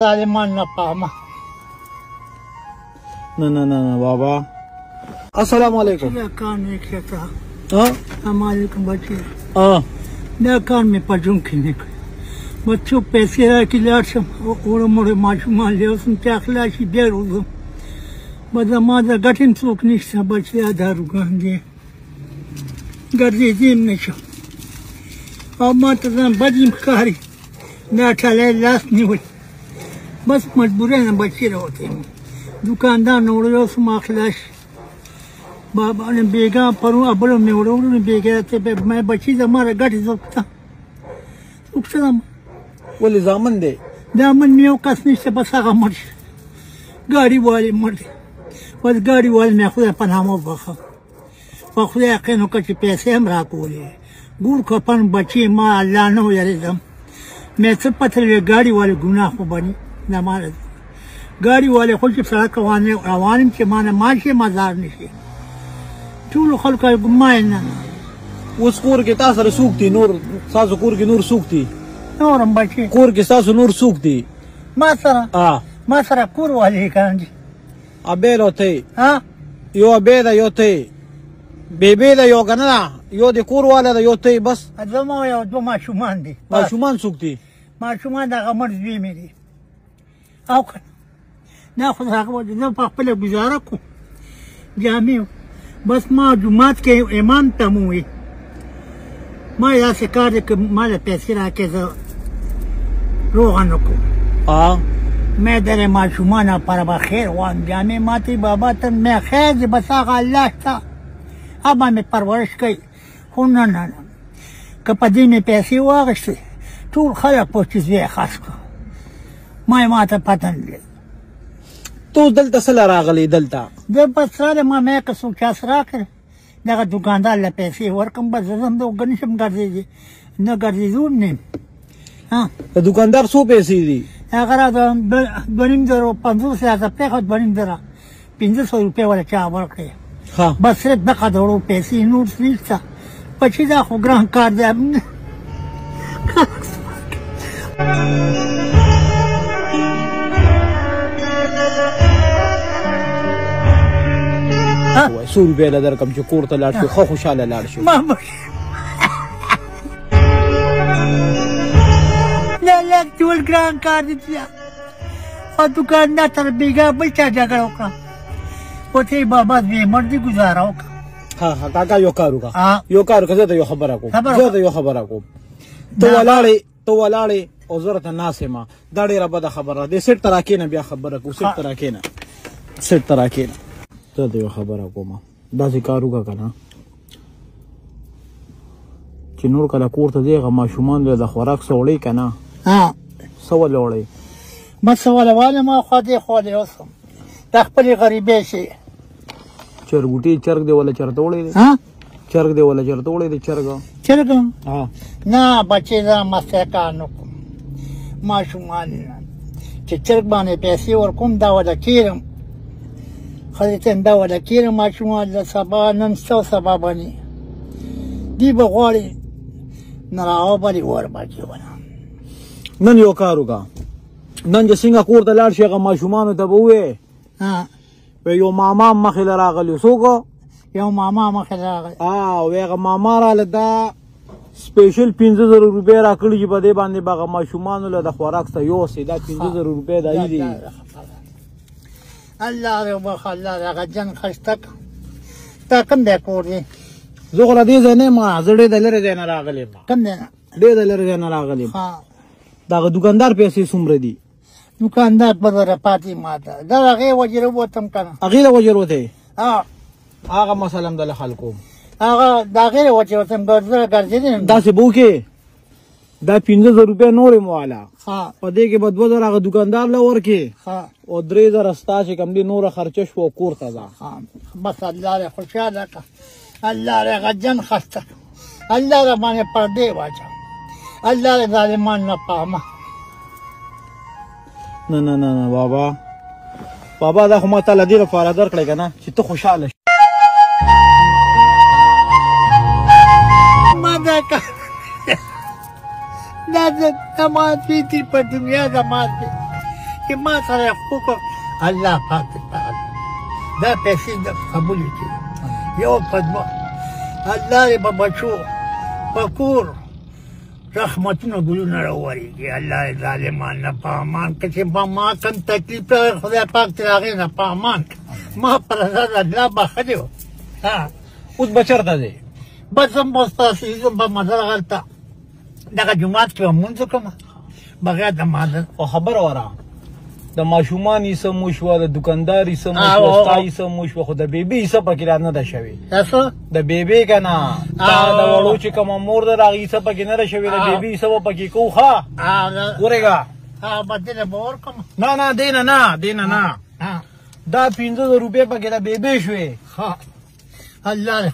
ظالمان نه پامه. نه بابا. السلام علیکم. دا کار مې کړه. السلام علیکم بچی. دا کار مې په جون کې نه کړ. بچو پیسې راکړي لاړ شم وړومړی ماشومان له اوس هم چې اخلا شي بیا روزم. به زما د ګټې څوک نشته بچیا داروګان دی ګرځېدی هم نه شم او ما ته ځان بد یم ښکاري دا ټلی لاس نیول بس مجبوری نه بچی راوتی یم دوکاندار نه وړو اوس ما خلاص بابا نه بیګا پرون بله مې وړو نه بیګا ته مې بچي زما د ګټې څوک شته څوک شته ولې زامن دی زامن مې یو کس نشته بس هغه مړ شي ګاډي والي مړ دی بس ګاډي والي مې خدای پناه مه وبخښه په خدای یقین وکړه چې پیسې هم راکولې ګور کپن بچي ما الله نه ویرېدم مې څه پته وي ګاډي والي ګناه خو بني نه ماله ګاډي والي خو چې سړک روان یم چې ما نه ماشي مزار نه شي ټولو خلکو یې ګمان نه اوس کور کې تا سره څوک دي نور ستاسو کور کې نور څوک دي نور هم بچي کور کې ستاسو نور څوک دي ما سره کور والي کاندي ابېلو ته یو ابې ده یو ته بیبی ده یو که نه یو د کور والا ده یو ته بس زما یو دوه ماشومان دي ماشومان څوک دي ماشومان دغه مړ زوی مې دي او که دا خو د هغه زه په خپله ګزاره کوم جامې بس ما جومات کې امام ته مو وي ما یې داسې کار دی که ما له پیسې راکړې زه روغه نه کوم مې درې ماشومانه پر به خیر غواړم جامې ماته بابا ته مې خیر دی بس هغه الله شته هغه مې پرورش کوي خو نه که په دې مې پیسې واخیستې ټول خلک په چې زوی یې خاص کړه ما یې ماته پته نه لري ته اوس دلته څه له راغلی دلته زه بس راغلی ما مې که څوک چاس راکړې دغه دوکاندار له پیسې ورکړم بس زه ځم د ګنې شم ګرځېدي نه ګرځېدو نه یم د دوکاندار څو پیسې دي هغه راته 2.50 زره پرېښود 2.5 زره 500 روپۍ ولا چا ورکړې بس صرف دغه د وړو پیسې نور څه نشته بچي دا خو ګران کار دی څو روپۍ له درکړم چې کور ته لاړ شو ښه خوشحاله لاړ شو نه ټول ګران کار دی او دوکاندار سره بېګا بل چا جګړه وکړه وته بابا زوی مړ دی ګزاره وکړه کاکا یو کار وکړه یو کار وکړه زه ته یو خبره کوم ته ولاړې او زه راته ناست یم دا ډېره بده خبره ده دې سیټ ته راکښېنه بیا خبره کوو سیټ ته راکښېنه زه ته یو خبره کوم داسې کار وکړه که نه چې نور کله کور ته ځې هغه ماشومانو د خوراک څه وړئ که نه څه ولې وړئ بس څه ولې والم او خوا دې خوا دې اوس د خپلې غریبۍ شي چرګوټي چرګ دې ولا چرته وړی دی چرګ دې ولا چرته وړی دی چرګ نه بچې زه مستی کار نه کوم ماشومان چې چرګ باندې پیسې ورکوم دا وله کېږم ښځې ته دا وله کېږم ماشومان د سبا نن شته او سبا بني دی به غواړي نه راوبلي ور بچې ونه نن یو کار وکړه نن چې څنګه کور ته لاړ شي هغه ماشومانو ته به ووایې یو ماما مخې له راغلی څوک یو ماما مخې له راغلی وی هغه ماما راله دا سپیشل 15,000 روپۍ راکړي چې په دې باندې به هغه ماشومانو له د خوراک څه یوسې دا 15,000 روپۍ دا دي الله دې وبخښه الله دې هغه جن ښایسته کړه تا کوم دی کور دی زه خو له دې ځای نه یم زه ډېر د لرې ځای نه راغلی یم کوم دی ډېر د لرې ځای نه راغلی یم د هغه دوکاندار پیسې څومره دي دوکاندار په زره پاتې ماته دا هغې وجې راووتم که نه هغې له وجې وتې هغه مسله هم دله حل کوم هغه د هغې له وجې وتم ګرځېدی داسې به وکړې دا 15,000 روپۍ نورې مو واله په دې کې به 2,000 هغه دوکاندار له ورکړې او 3,000 ستا چې کوم دي نوره خرچه شوه کور ته ځه بس الله دې خوشحاله کړه الله دې هغه جن ښایسته کړه الله دې باندې پردې واچوه الله دې ظالمان نه پامه نه بابا دا خو ما تا له دې لپاره درکړی که نه چې ته خوشحاله شې ما دا کار دا زما سپی په دنیا زما سپی چې ما سره حقوق الله پاک تعالی دا پیسې د قبول کړي یو په دوه الله یې په بچو په کور رحمتونه ګلونه راوریږي الله یې ظالمان نه په امان که چې په ما کوم تکلیف راغی خدای پاک ترې هغې نه په امان ما پر ځان الله بخښلی و اوس به چېرته دی بس زه به ستاسې زه به مزل هلته دغه جومات کې به لمونځ وکړم بغیر د مازل او خبره وره د ماشومان حصه مو شوه د دوکاندار حصه مو شوه ستا حصه مو شوه خو د بیبي حصه پکې را نه ده شوې د بیبي که نه تا د وړو چې کومه مور ده د هغې حصه پکې نه ده شوې د بیبي حصه به پکې کوو ښه ورېږه به دې نه به ورکړم نه نه دې نه نه دې نه نه دا 500 روپۍ پکې د بیبي شوې الله